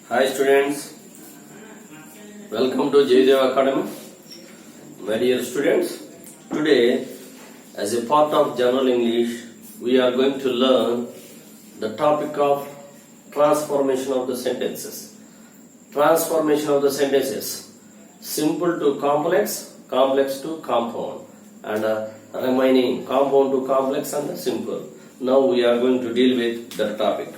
Hi students, welcome to Jaydev Academy. My dear students, today as a part of General English, we are going to learn the topic of transformation of the sentences. Transformation of the sentences, simple to complex, complex to compound, and remaining compound to complex and simple. Now we are going to deal with that topic.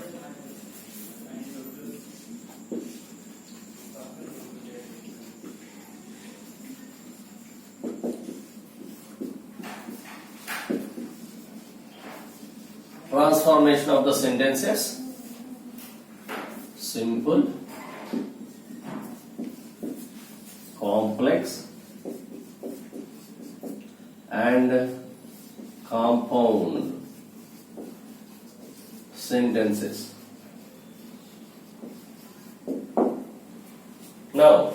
Transformation of the sentences, simple, complex and compound sentences. Now,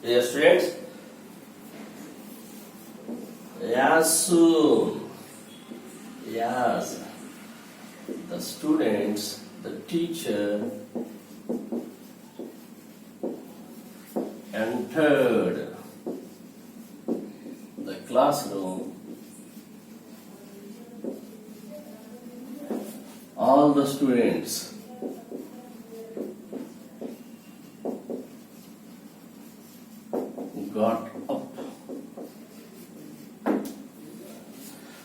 dear students, as soon as the students, the teacher entered the classroom, all the students got up.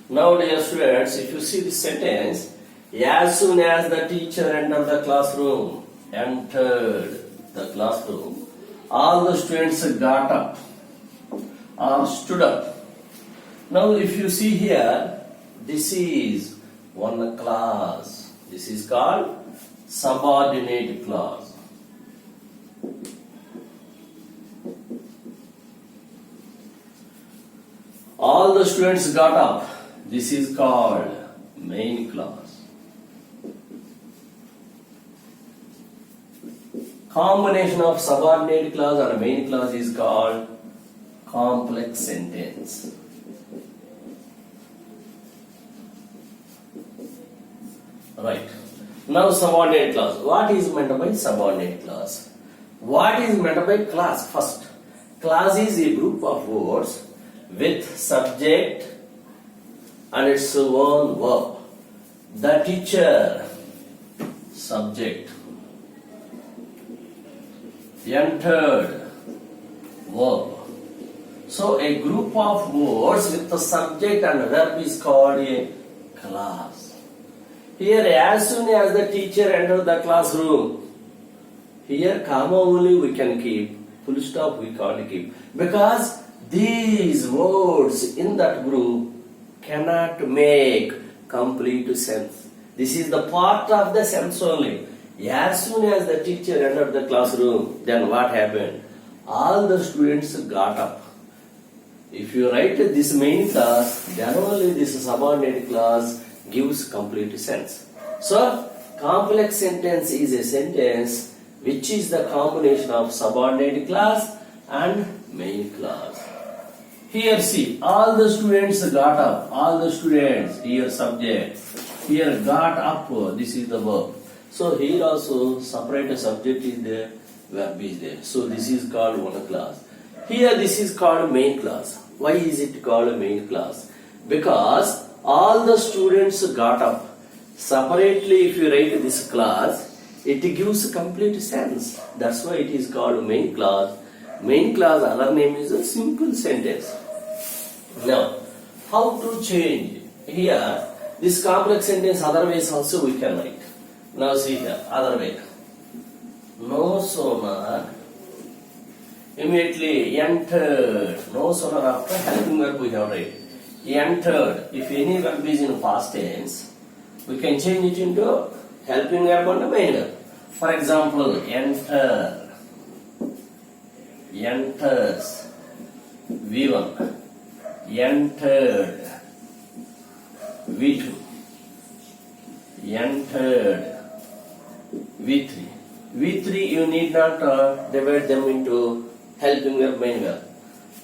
Now, dear students, if you see this sentence, as soon as the teacher entered the classroom, all the students got up or stood up. Now if you see here, this is one class. This is called subordinate clause. All the students got up. This is called main clause. Combination of subordinate clause and main clause is called complex sentence. Right. Now subordinate clause. What is meant by subordinate clause? What is meant by clause? First, clause is a group of words with subject and its own verb. The teacher, subject. Entered, verb. So a group of words with the subject and verb is called a class. Here, as soon as the teacher entered the classroom, here comma only we can keep, full stop we can't keep, because these words in that group cannot make complete sense. This is the part of the sense only. As soon as the teacher entered the classroom, then what happened? All the students got up. If you write this main clause, then only this subordinate clause gives complete sense. So, complex sentence is a sentence which is the combination of subordinate clause and main clause. Here see, all the students got up. All the students, here subject. Here got up, this is the verb. So here also separate subject is there, verb is there. So this is called one clause. Here this is called main clause. Why is it called main clause? Because all the students got up. Separately if you write this clause, it gives complete sense. That's why it is called main clause. Main clause other name is a simple sentence. Now, how to change? Here, this complex sentence other ways also we can write. Now see here, other way. No sooner, immediately entered. No sooner after helping verb we have write. Entered. If any verb is in past tense, we can change it into helping verb and main verb. For example, enter, enters, V1, entered, V2, entered, V3. V3 you need not divide them into helping verb, main verb.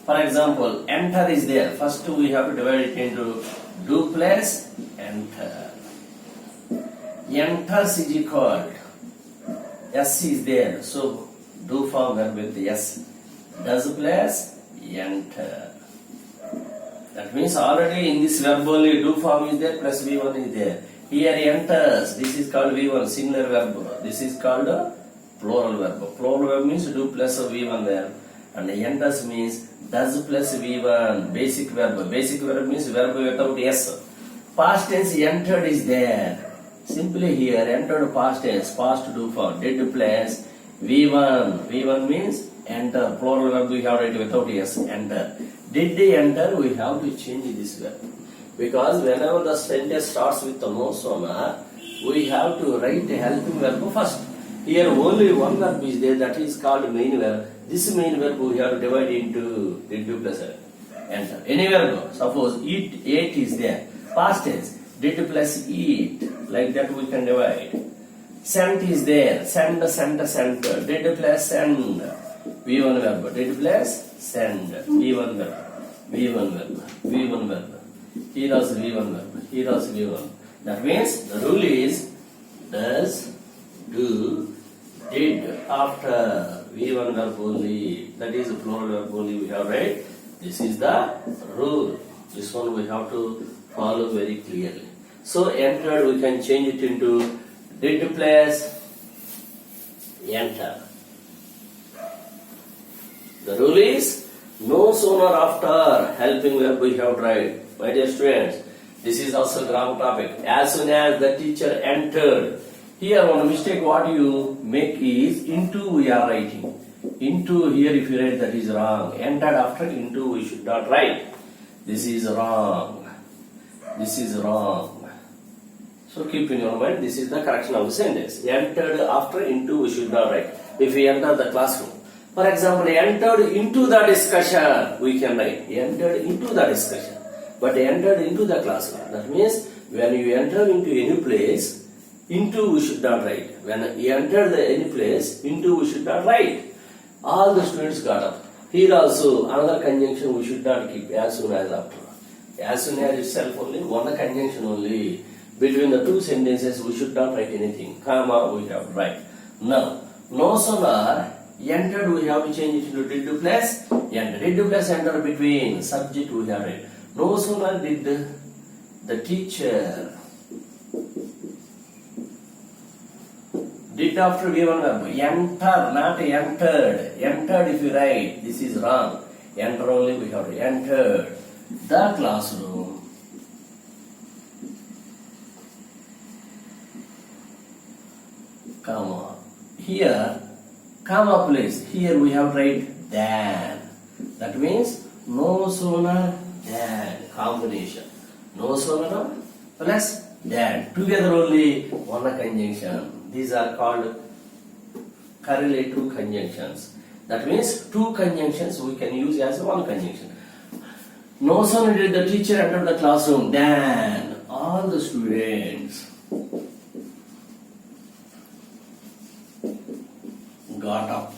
For example, enter is there. First we have to divide it into do plus enter. Enters is equal S is there. So do form verb with S. Does plus enter. That means already in this verb only do form is there plus V1 is there. Here enters. This is called V1, singular verb. This is called plural verb. Plural verb means do plus V1 there. And enters means does plus V1. Basic verb. Basic verb means verb without S. Past tense entered is there. Simply here entered past tense, past do form. Did plus V1. V1 means enter. Plural verb we have write without S. Enter. Did they enter? We have to change this verb. Because whenever the sentence starts with the no sonar, we have to write a helping verb first. Here only one verb is there, that is called main verb. This main verb we have to divide into did plus enter. Any verb, suppose eat, ate is there. Past tense, did plus eat. Like that we can divide. Sent is there. Send, sent, sent. Did plus send. V1 verb. Did plus send. V1 verb. V1 verb. V1 verb. Here also V1 verb. Here also V1. That means the rule is does, do, did after V1 verb only. That is plural verb only we have right. This is the rule. This one we have to follow very clearly. So entered we can change it into did plus enter. The rule is no sooner after helping verb we have tried. My dear students, this is also grammar topic. As soon as the teacher entered. Here one mistake what you make is into we are writing. Into here if you write that is wrong. Entered after into we should not write. This is wrong. This is wrong. So keep in your mind this is the correction of the sentence. Entered after into we should not write. If we enter the classroom. For example, entered into the discussion we can write. Entered into the discussion. But entered into the classroom. That means when you enter into any place, into we should not write. When you enter any place, into we should not write. All the students got up. Here also another conjunction we should not keep as soon as after. As soon as itself only, one conjunction only. Between the two sentences we should not write anything. Comma we have to write. Now, no sooner entered we have to change it into did plus enter. Did plus enter between subject we have write. No sooner did the teacher did after V1 verb. Enter, not entered. Entered if you write, this is wrong. Enter only we have to entered the classroom. Comma. Here, comma place. Here we have to write than. That means no sooner than. Combination. No sooner plus than. Together only one conjunction. These are called correlative conjunctions. That means two conjunctions we can use as one conjunction. No sooner did the teacher enter the classroom than all the students got up.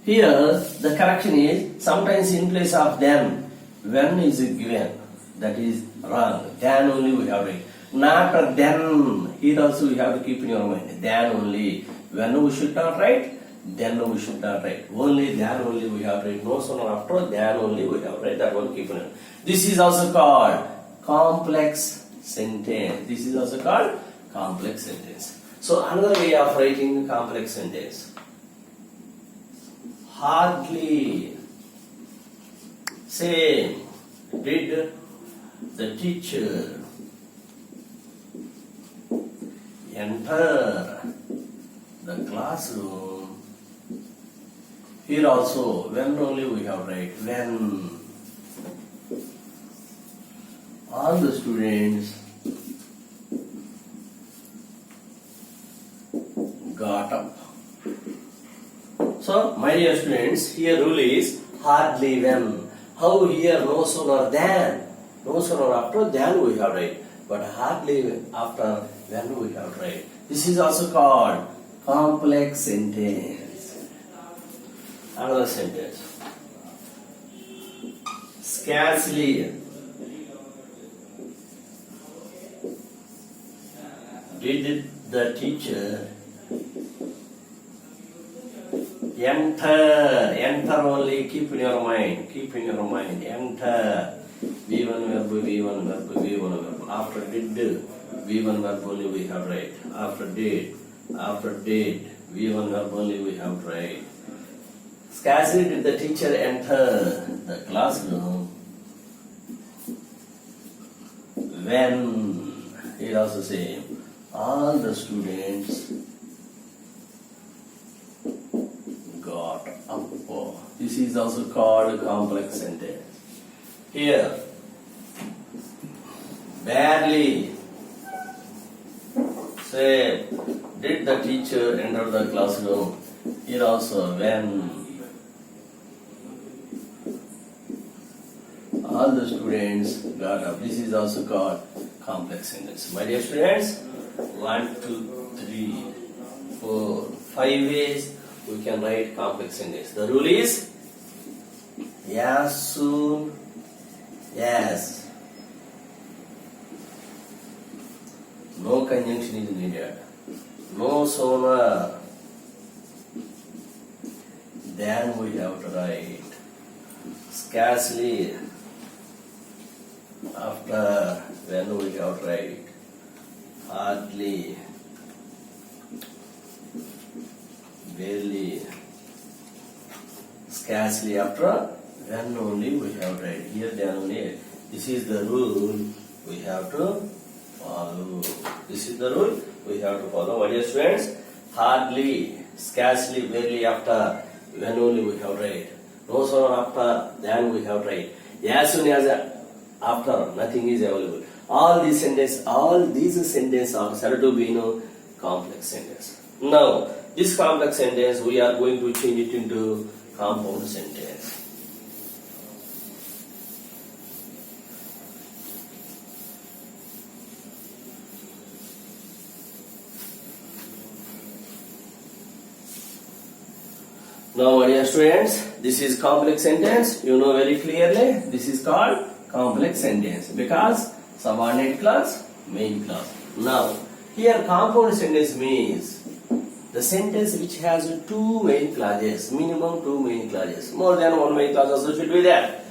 Here the correction is sometimes in place of then when is given. That is wrong. Then only we have to write. Not then. Here also we have to keep in your mind. Then only. When we should not write, then we should not write. Only then only we have to write. No sooner after, then only we have to write. That one keep in mind. This is also called complex sentence. This is also called complex sentence. So another way of writing complex sentence. Hardly. Same. Did the teacher enter the classroom? Here also, when only we have write. When all the students got up. So, my dear students, here rule is hardly when. How here no sooner than. No sooner after than we have write. But hardly after when we have write. This is also called complex sentence. Another sentence. Scarcely did the teacher Enter. Enter only. Keep in your mind. Keep in your mind. Enter. V1 verb, V1 verb, V1 verb. After did, V1 verb only we have right. After did, V1 verb only we have right. Scarcely did the teacher enter the classroom when, he also say, all the students got up. This is also called complex sentence. Here, barely, say, did the teacher enter the classroom? Here also, when all the students got up. This is also called complex sentence. My dear students, 1, 2, 3, 4, 5 ways we can write complex sentence. The rule is as soon as. No conjunction is needed. No sooner than we have to write. Scarcely after when we have to write. Hardly, barely, scarcely after when only we have to write. Here then only. This is the rule we have to follow. This is the rule we have to follow. My dear students, hardly, scarcely, barely after when only we have to write. No sooner after than we have to write. As soon as after, nothing is available. All these sentences are said to be complex sentence. Now, this complex sentence we are going to change it into compound sentence. Now, my dear students, this is complex sentence. You know very clearly. This is called complex sentence because subordinate clause, main clause. Now, here compound sentence means the sentence which has two main clauses, minimum two main clauses. More than one main clause also should be there.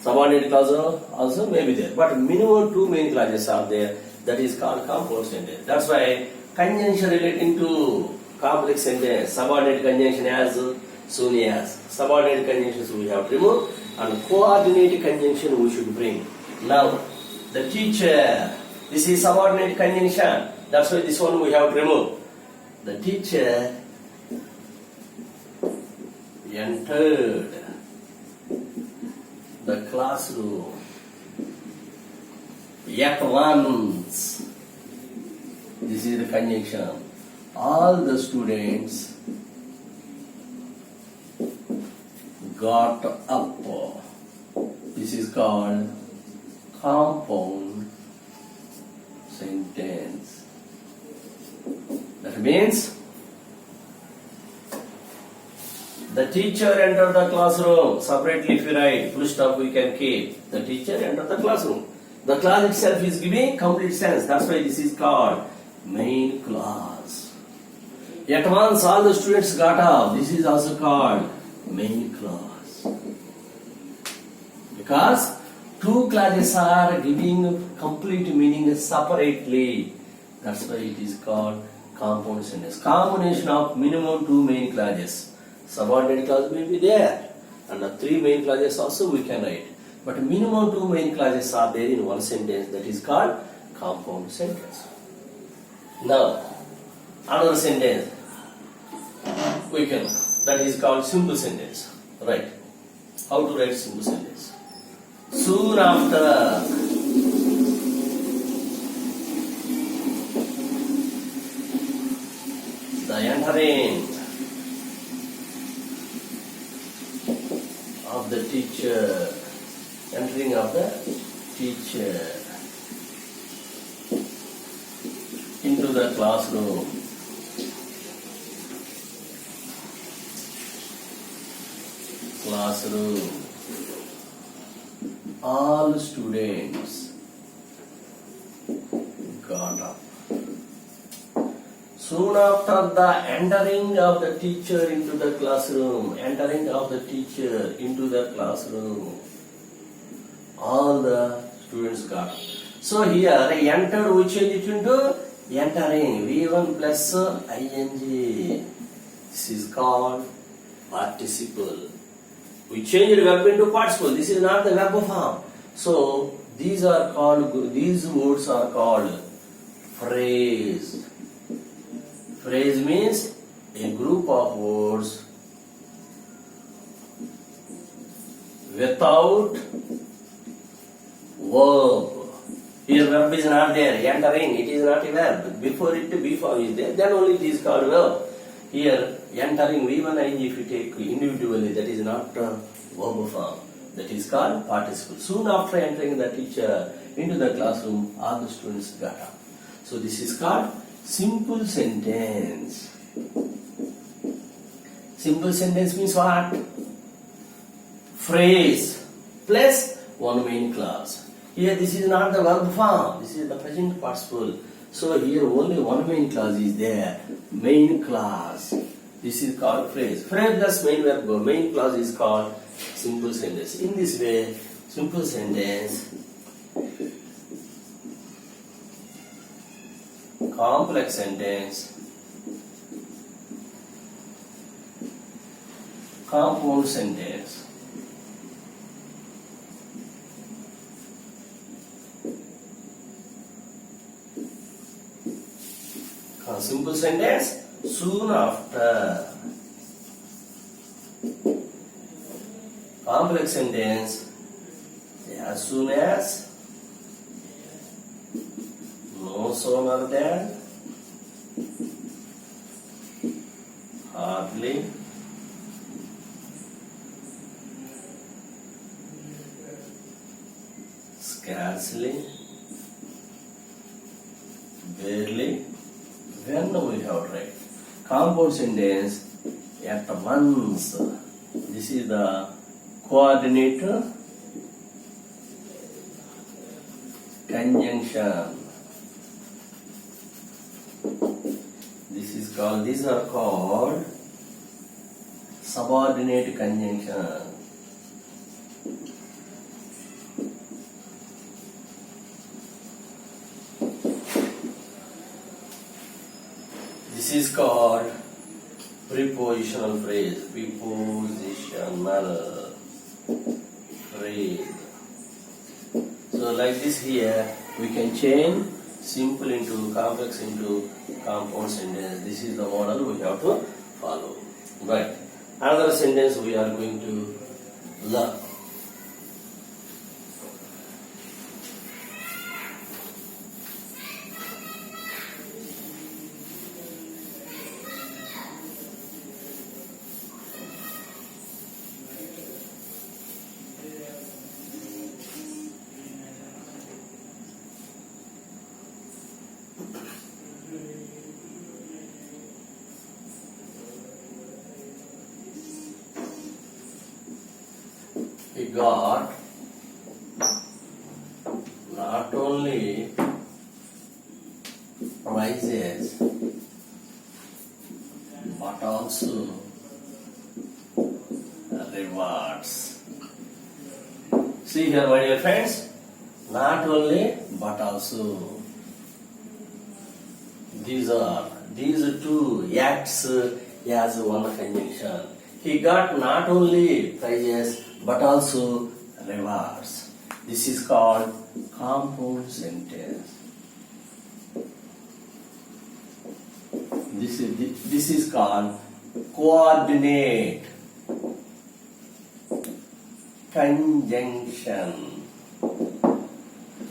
Subordinate clause also may be there, but minimum two main clauses are there. That is called compound sentence. That's why conjunction relating to complex sentence, subordinate conjunction as soon as. Subordinate conjunctions we have to remove and coordinate conjunction we should bring. Now, the teacher, this is subordinate conjunction. That's why this one we have to remove. The teacher entered the classroom at once. This is the conjunction. All the students got up. This is called compound sentence. That means the teacher entered the classroom. Separately if you write full stop we can keep. The teacher entered the classroom. The clause itself is giving complete sense. That's why this is called main clause. At once all the students got up. This is also called main clause. Because two clauses are giving complete meaning separately. That's why it is called compound sentence. Combination of minimum two main clauses. Subordinate clause may be there. And the three main clauses also we can write. But minimum two main clauses are there in one sentence. That is called compound sentence. Now, another sentence we can, that is called simple sentence. Right. How to write simple sentence? Soon after the entering of the teacher, entering of the teacher into the classroom, all students got up. Soon after the entering of the teacher into the classroom, all the students got. So here entered, we change it into entering. V1 plus ing. This is called participle. We changed verb into participle. This is not the verb form. So these words are called phrase. Phrase means a group of words without verb. Here verb is not there. Entering, it is not a verb. Before it, B form is there. Then only it is called verb. Here entering V1 ing, if you take individually, that is not verb form. That is called participle. Soon after entering the teacher into the classroom, all the students got up. So this is called simple sentence. Simple sentence means what? Phrase plus one main clause. Here this is not the verb form. This is the present participle. So here only one main clause is there. Main clause. This is called phrase. Phrase plus main verb. Main clause is called simple sentence. In this way, simple sentence, complex sentence, compound sentence, simple sentence, soon after. Complex sentence, as soon as, no sooner than, hardly, scarcely, barely, when we have tried. Compound sentence, at once. This is the coordinator conjunction. These are called subordinate conjunction. This is called prepositional phrase. Prepositional phrase. So like this here, we can change simple into complex into compound sentence. This is the model we have to follow. Right. Another sentence we are going to learn. He got not only prizes but also rewards. See here, my dear friends, not only but also. These two acts as one conjunction. He got not only prizes but also rewards. This is called compound sentence. This is called coordinate conjunction.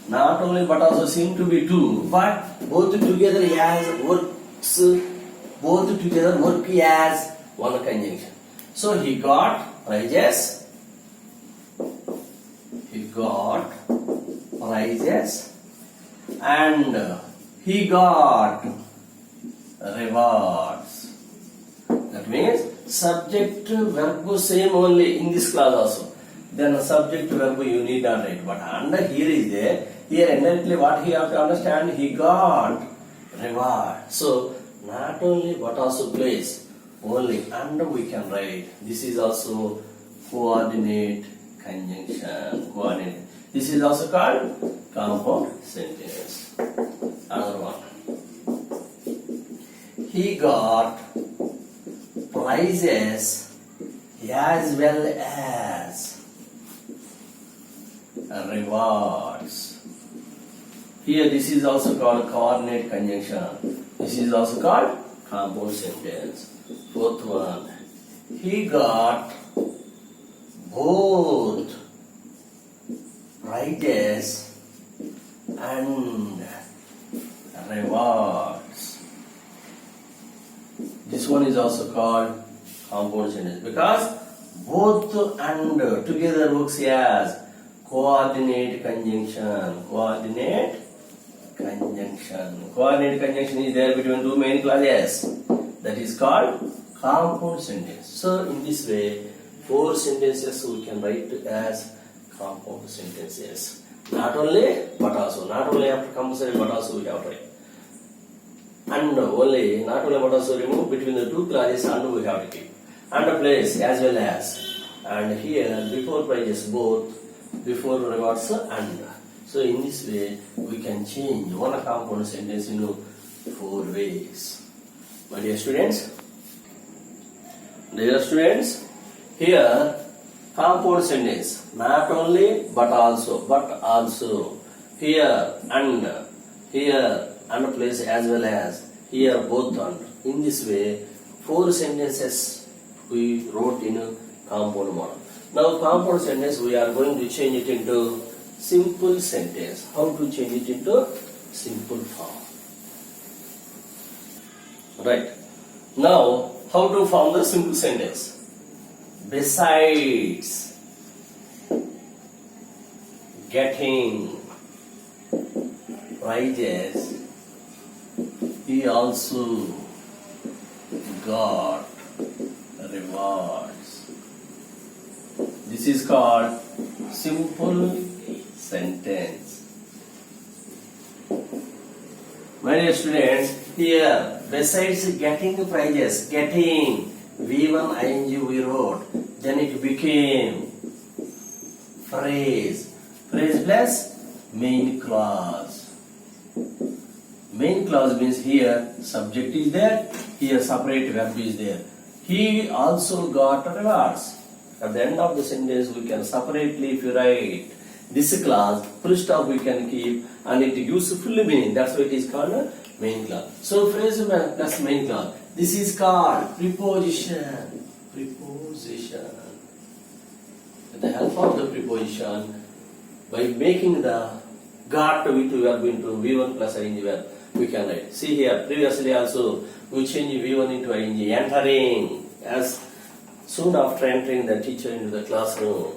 Not only but also seem to be two, but both together work as one conjunction. So he got prizes. And he got rewards. That means subject verb same only in this class also. Then subject verb you need not write. But under here is there. Here indirectly what he have to understand, he got reward. So not only but also place only and we can write. This is also coordinate conjunction. Coordinate. This is also called compound sentence. Another one. He got prizes as well as rewards. Here this is also called coordinate conjunction. This is also called compound sentence. Fourth one. He got both prizes and rewards. This one is also called compound sentence because both and together works as coordinate conjunction. Coordinate conjunction. Coordinate conjunction is there between two main clauses. That is called compound sentence. So in this way, 4 sentences we can write as compound sentences. Not only but also. Not only after compulsory but also we have to write. And only, not only but also remove between the two clauses and we have to keep. And place as well as. And here before prizes both, before rewards and. So in this way we can change one compound sentence into 4 ways. My dear students, here compound sentence not only but also, here and place as well as, here both and. In this way 4 sentences we wrote in a compound model. Now compound sentence we are going to change it into simple sentence. How to change it into simple form? Right. Now how to form the simple sentence? Besides getting prizes, he also got rewards. This is called simple sentence. My dear students, here besides getting prizes, getting V1 ing we wrote, then it became phrase. Phrase plus main clause. Main clause means here subject is there, here separate verb is there. He also got rewards. At the end of the sentence we can separately, if you write this clause, full stop we can keep and it gives full meaning. That's why it is called a main clause. So phrase plus main clause. This is called preposition. Preposition. With the help of the preposition, by making the got with verb into V1 plus ing verb, we can write. See here, previously also we change V1 into ing, entering. As soon after entering the teacher into the classroom,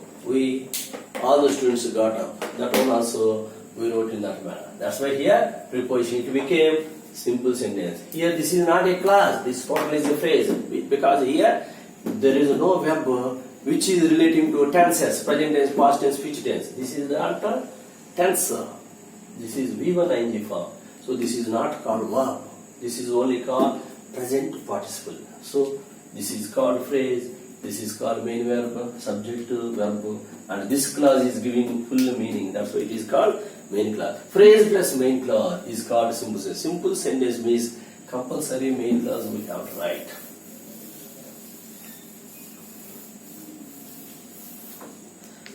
all the students got up. That one also we wrote in that manner. That's why here preposition it became simple sentence. Here this is not a class, this totally is a phrase. Because here there is no verb which is relating to tenses, present tense, past tense, future tense. This is not a tense. This is V1 ing form. So this is not called verb. This is only called present participle. So this is called phrase. This is called main verb, subject verb, and this clause is giving full meaning. That's why it is called main clause. Phrase plus main clause is called simple sentence. Simple sentence means compulsory main clause we have to write.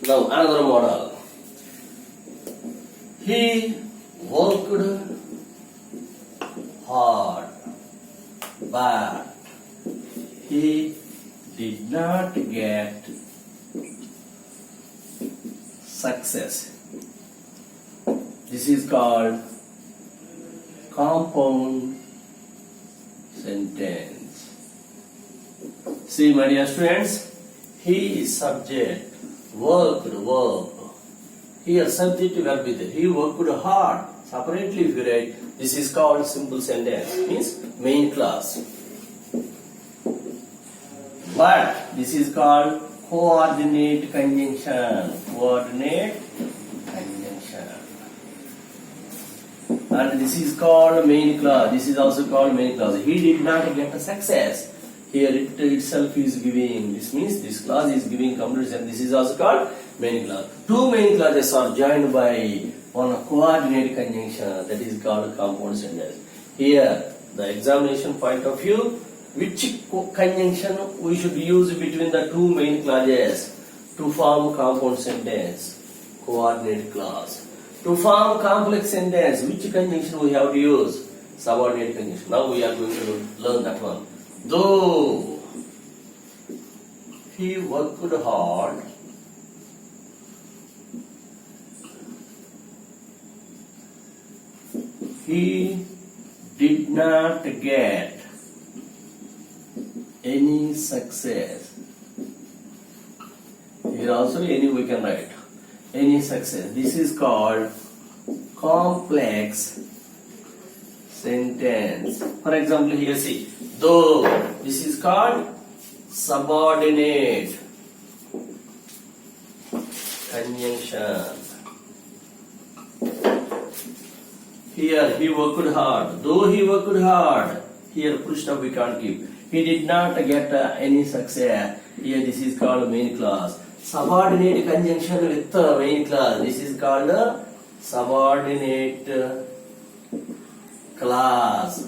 Now another model. He worked hard, but he did not get success. This is called compound sentence. See, my dear students, he is subject, worked, verb. Here subject verb is there. He worked hard. Separately if you write, this is called simple sentence, means main clause. But this is called coordinate conjunction. Coordinate conjunction. and this is called main clause. This is also called main clause. He did not get a success. Here it itself is giving. This means this clause is giving complete sentence. This is also called main clause. Two main clauses are joined by one coordinate conjunction, that is called compound sentence. Here the examination point of view, which conjunction we should use between the two main clauses to form compound sentence? Coordinate clause. To form complex sentence, which conjunction we have to use? Subordinate conjunction. Now we are going to learn that one. Though he worked hard, he did not get any success. Here also any we can write. Any success. This is called complex sentence. For example, here see, though, this is called subordinate conjunction. Here he worked hard. Though he worked hard, here full stop we can't keep. He did not get any success. Here this is called main clause. Subordinate conjunction with main clause. This is called subordinate clause.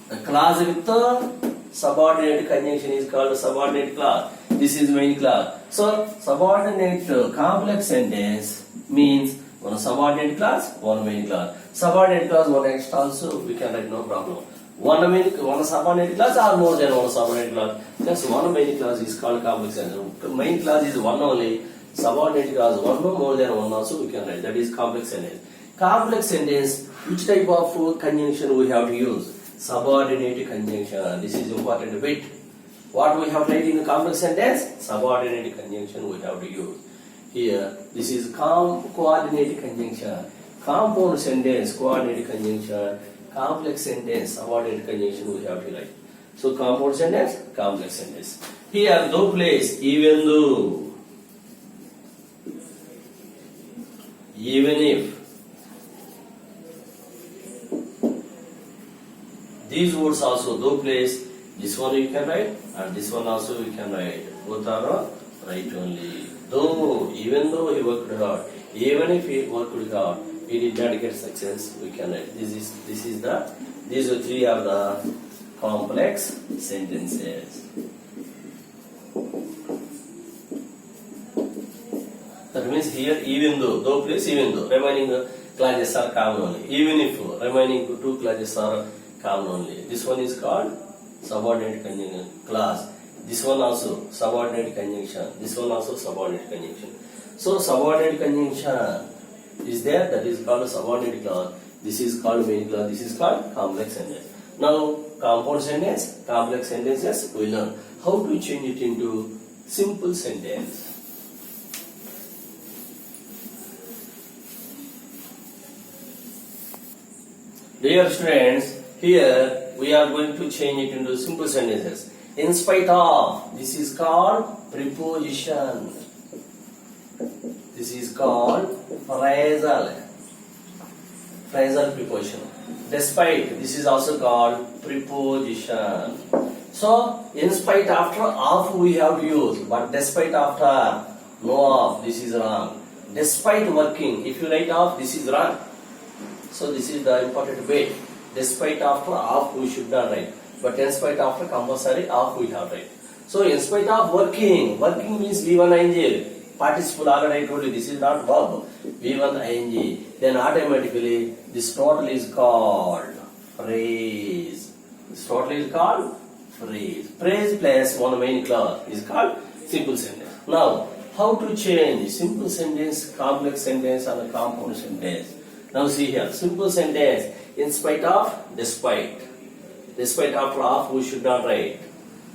The clause with subordinate conjunction is called subordinate clause. This is main clause. So subordinate complex sentence means one subordinate clause, one main clause. Subordinate clause one extra also we can write, no problem. One subordinate clause or more than one subordinate clause. Just one main clause is called complex sentence. Main clause is one only. Subordinate clause one more than one also we can write. That is complex sentence. Complex sentence, which type of conjunction we have to use? Subordinate conjunction. This is important bit. What we have to write in the complex sentence? Subordinate conjunction we have to use. Here, this is coordinate conjunction. Compound sentence, coordinate conjunction. Complex sentence, subordinate conjunction we have to write. So compound sentence, complex sentence. Here, though place, even though, even if. These words also, though place, this one you can write and this one also we can write. Both are right only. Though, even though he worked hard, even if he worked hard, he did not get success, we can write. These are three of the complex sentences. That means here, even though place, even though, remaining clauses are common only. Even if remaining two clauses are common only. This one is called subordinate conjunction clause. This one also subordinate conjunction. This one also subordinate conjunction. So subordinate conjunction is there, that is called subordinate clause. This is called main clause. This is called complex sentence. Now compound sentence, complex sentences we learn how to change it into simple sentence. Dear students, here we are going to change it into simple sentences. In spite of, this is called preposition. This is called phrasal preposition. Despite, this is also called preposition. So, in spite after of we have to use, but despite after no of, this is wrong. Despite working, if you write of, this is wrong. So, this is the important way. Despite after of we should not write, but in spite after compulsory of we have to write. So, in spite of working means V1 ing. Participle already I told you, this is not verb. V1 ing. Then automatically this total is called phrase. This total is called phrase. Phrase plus one main clause is called simple sentence. Now, how to change simple sentence, complex sentence and a compound sentence? Now see here, simple sentence, in spite of, despite. Despite after of we should not write.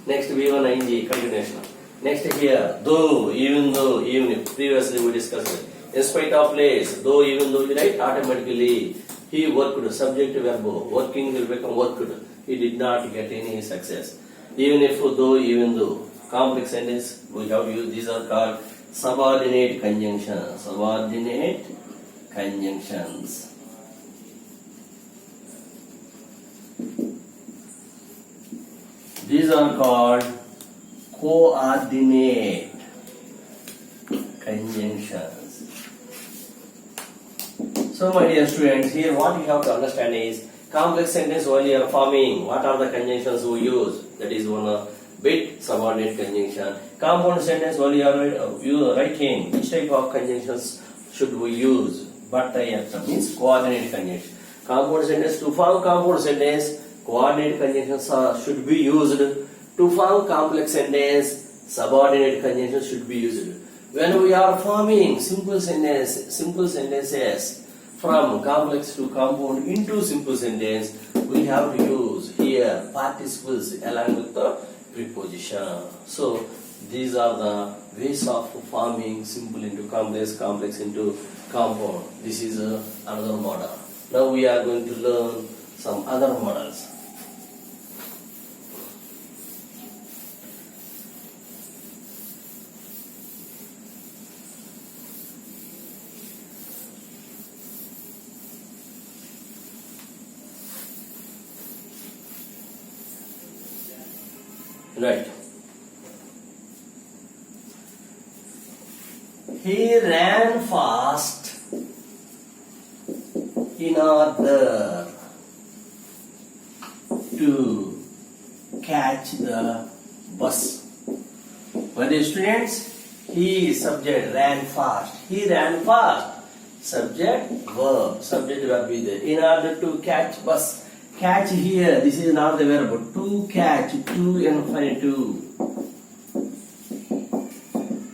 Next V1 ing continuation. Next here, though, even if, previously we discussed it. In spite of place, though, even though you write, automatically he worked, subject verb, working will become worked. He did not get any success. Even if, though, even though. Complex sentence, we have to use, these are called subordinate conjunctions. Subordinate conjunctions. These are called coordinate conjunctions. So my dear students, here what you have to understand is complex sentence while you are forming, what are the conjunctions we use? That is one bit subordinate conjunction. Compound sentence while you are writing, which type of conjunctions should we use? But means coordinate conjunction. Compound sentence, to form compound sentence, coordinate conjunctions should be used. To form complex sentence, subordinate conjunctions should be used. When we are forming simple sentences from complex to compound into simple sentence, we have to use here participles along with the preposition. So these are the ways of forming simple into complex, complex into compound. This is another model. Now we are going to learn some other models. Right. He ran fast in order to catch the bus. When the students, he subject ran fast. He ran fast. Subject verb. Subject verb is there. In order to catch bus. Catch here, this is not the verb. To catch, to infinitive.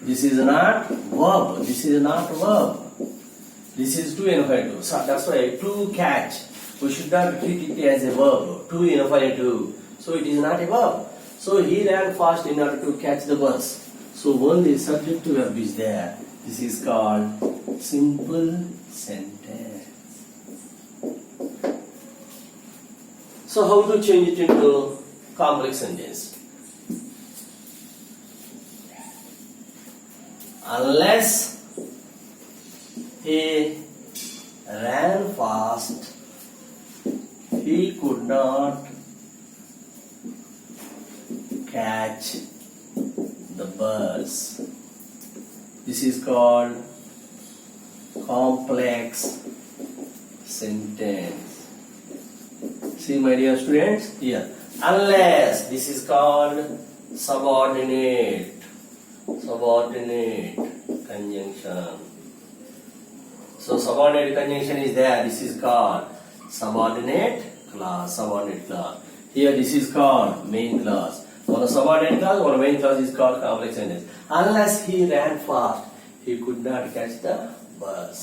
This is not verb. This is not verb. This is to infinitive. So that's why to catch. We should not treat it as a verb. To infinitive. So it is not a verb. So he ran fast in order to catch the bus. So only subject to verb is there. This is called simple sentence. So how to change it into complex sentence? Unless he ran fast, he could not catch the bus. This is called complex sentence. See my dear students, here. Unless, this is called subordinate conjunction. So subordinate conjunction is there. This is called subordinate clause. Here this is called main clause. One subordinate clause, one main clause is called complex sentence. Unless he ran fast, he could not catch the bus.